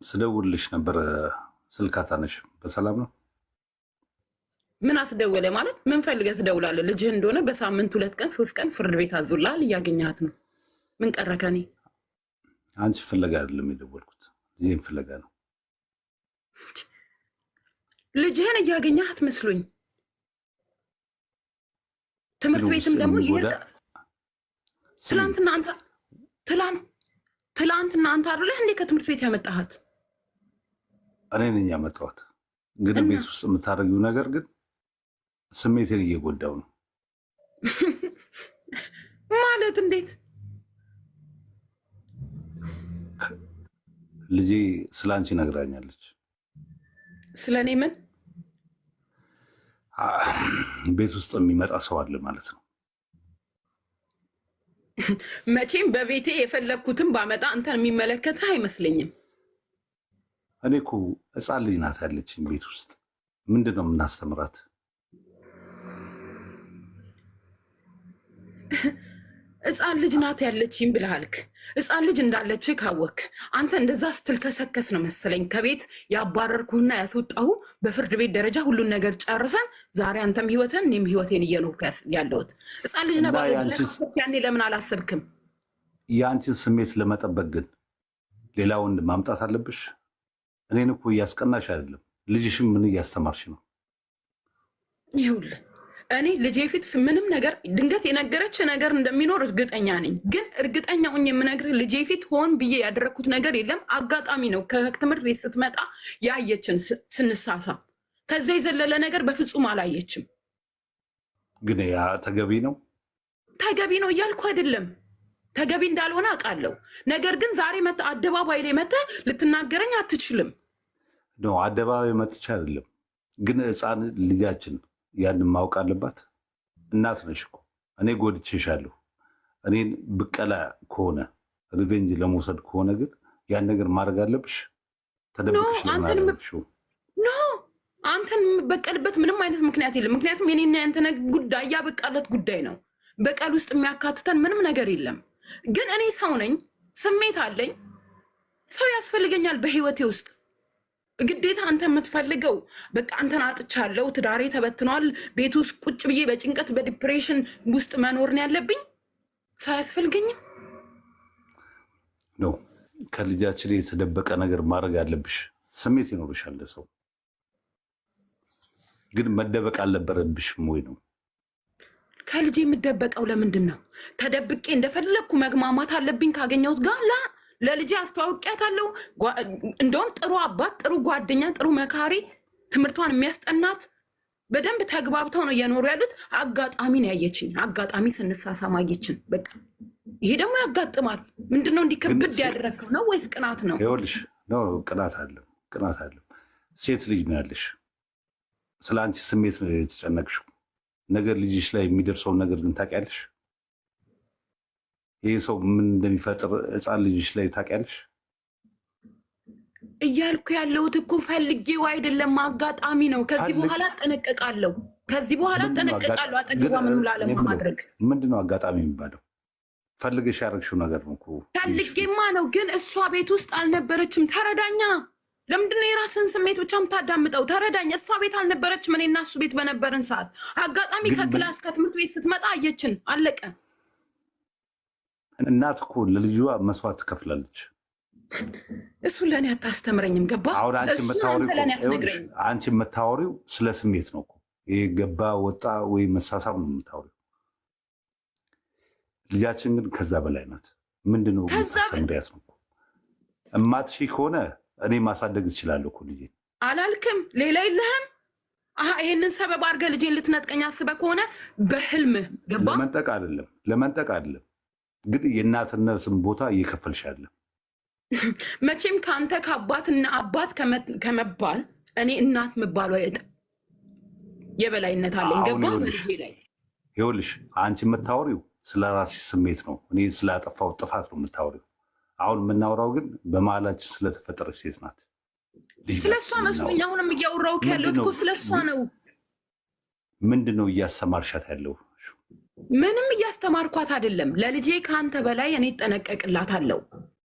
ስደውልሽ ነበር ስልክ አታነሽም። በሰላም ነው? ምን አስደወለ ማለት ምን ፈልገህ ትደውላለህ? ልጅህ እንደሆነ በሳምንት 2 ቀን 3 ቀን ፍርድ ቤት አዞላል እያገኘሃት ነው። ምን ቀረ ከኔ? አንቺ ፍለጋ አይደለም የደወልኩት፣ ልጄን ፍለጋ ነው። ልጅህን እያገኘሃት መስሎኝ። ትምህርት ቤትም ደግሞ ትላንትና አንተ አይደለህ እንዴ ከትምህርት ቤት ያመጣሃት? እኔ ነኝ ያመጣኋት። ግን ቤት ውስጥ የምታደርጊው ነገር ግን ስሜቴን እየጎዳው ነው። ማለት እንዴት? ልጄ ስላንቺ ነግራኛለች። ስለኔ ምን? ቤት ውስጥ የሚመጣ ሰው አለ ማለት ነው። መቼም በቤቴ የፈለግኩትን ባመጣ አንተን የሚመለከትህ አይመስለኝም። እኔ እኮ ሕፃን ልጅ ናት ያለችኝ ቤት ውስጥ። ምንድን ነው የምናስተምራት? ሕፃን ልጅ ናት ያለችኝ ብለሃልክ። ሕፃን ልጅ እንዳለች ካወክ አንተ እንደዛ ስትልከሰከስ ነው መሰለኝ ከቤት ያባረርኩህና ያስወጣሁ። በፍርድ ቤት ደረጃ ሁሉን ነገር ጨርሰን ዛሬ አንተም ህይወትን እኔም ህይወቴን እየኖርኩ ያለሁት ሕፃን ልጅ ነበር። ያኔ ለምን አላሰብክም? የአንቺን ስሜት ለመጠበቅ ግን ሌላ ወንድ ማምጣት አለብሽ። እኔን እኮ እያስቀናሽ አይደለም። ልጅሽም ምን እያስተማርሽ ነው? ይኸውልህ እኔ ልጄ ፊት ምንም ነገር ድንገት የነገረች ነገር እንደሚኖር እርግጠኛ ነኝ። ግን እርግጠኛውን የምነግርህ ልጄ ፊት ሆን ብዬ ያደረግኩት ነገር የለም። አጋጣሚ ነው ከትምህርት ቤት ስትመጣ ያየችን ስንሳሳም። ከዛ የዘለለ ነገር በፍጹም አላየችም። ግን ያ ተገቢ ነው? ተገቢ ነው እያልኩ አይደለም። ተገቢ እንዳልሆነ አውቃለሁ። ነገር ግን ዛሬ መተህ አደባባይ ላይ መተህ ልትናገረኝ አትችልም። ነው አደባባይ መጥቼ አይደለም። ግን ሕፃን ልጃችን ያንን ማወቅ አለባት። እናት ነሽ እኮ። እኔ ጎድቼሻለሁ። እኔን ብቀላ ከሆነ ሪቬንጅ ለመውሰድ ከሆነ ግን ያን ነገር ማድረግ አለብሽ። ተደብቅሽ አንተን የምበቀልበት ምንም አይነት ምክንያት የለም። ምክንያቱም የኔና ያንተ ጉዳይ ያበቃለት ጉዳይ ነው። በቀል ውስጥ የሚያካትተን ምንም ነገር የለም። ግን እኔ ሰው ነኝ፣ ስሜት አለኝ። ሰው ያስፈልገኛል በህይወቴ ውስጥ። ግዴታ አንተ የምትፈልገው በቃ አንተን አጥቻለሁ፣ ትዳሬ ተበትኗል፣ ቤት ውስጥ ቁጭ ብዬ በጭንቀት በዲፕሬሽን ውስጥ መኖርን ያለብኝ ሰው አያስፈልገኝም ነው። ከልጃችን የተደበቀ ነገር ማድረግ አለብሽ። ስሜት ይኖርሻል ሰው። ግን መደበቅ አልነበረብሽም ወይ ነው? ከልጄ የምደበቀው ለምንድን ነው? ተደብቄ እንደፈለግኩ መግማማት አለብኝ ካገኘሁት ጋር? ለልጄ አስተዋውቂያታለሁ። እንደውም ጥሩ አባት፣ ጥሩ ጓደኛ፣ ጥሩ መካሪ፣ ትምህርቷን የሚያስጠናት በደንብ ተግባብተው ነው እየኖሩ ያሉት። አጋጣሚ ነው ያየችኝ። አጋጣሚ ስንሳሳም አየችን። በቃ ይሄ ደግሞ ያጋጥማል። ምንድነው እንዲህ ክብድ ያደረግከው ነው ወይስ ቅናት ነው? ይኸውልሽ ነው ቅናት አለ። ሴት ልጅ ነው ያለሽ። ስለ አንቺ ስሜት ነው የተጨነቅሽው። ነገር ልጅሽ ላይ የሚደርሰውን ነገር ግን ታውቂያለሽ? ይህ ሰው ምን እንደሚፈጥር ሕፃን ልጅሽ ላይ ታውቂያለሽ? እያልኩ ያለሁት እኮ ፈልጌው አይደለም፣ አጋጣሚ ነው። ከዚህ በኋላ እጠነቀቃለሁ። አጠገቧ ምንም ላለማድረግ። ምንድነው አጋጣሚ የሚባለው? ፈልገሽ ያደረግሽው ነገር ነው እኮ። ፈልጌማ ነው፣ ግን እሷ ቤት ውስጥ አልነበረችም። ተረዳኛ። ለምንድነው የራስን ስሜት ብቻ የምታዳምጠው? ተረዳኝ። እሷ ቤት አልነበረችም። እኔ እና እሱ ቤት በነበርን ሰዓት አጋጣሚ ከክላስ ከትምህርት ቤት ስትመጣ አየችን። አለቀ። እናት እኮ ለልጇ መስዋዕት ትከፍላለች። እሱን ለእኔ አታስተምረኝም። ገባ? አሁን አንቺ የምታወሪው ስለ ስሜት ነው እኮ። ይሄ ገባ ወጣ ወይ መሳሳብ ነው የምታወሪው። ልጃችን ግን ከዛ በላይ ናት። ምንድነው ሰምሪያት ነው እማትሺ ከሆነ እኔ ማሳደግ እችላለሁ እኮ ልጄ። አላልክም? ሌላ የለህም? ይሄንን ሰበብ አድርገህ ልጄን ልትነጥቀኝ አስበህ ከሆነ በህልምህ ገባ? ለመንጠቅ አይደለም ግን የእናትነትን ቦታ እየከፈልሽ ያለ። መቼም ከአንተ ከአባትና አባት ከመባል እኔ እናት መባሉ የበላይነት አለኝ። ገባ? በልጄ ላይ ይኸውልሽ፣ አንቺ የምታወሪው ስለ ራስሽ ስሜት ነው። እኔ ስላጠፋው ጥፋት ነው የምታወሪው። አሁን የምናወራው ግን በመሀላችን ስለተፈጠረች ሴት ናት። ስለሷ መስሎኝ አሁንም እያወራሁ ያለሁት እኮ ስለሷ ነው። ምንድን ነው እያስተማርሻት ያለው? ምንም እያስተማርኳት አይደለም። ለልጄ ከአንተ በላይ እኔ እጠነቀቅላታለሁ።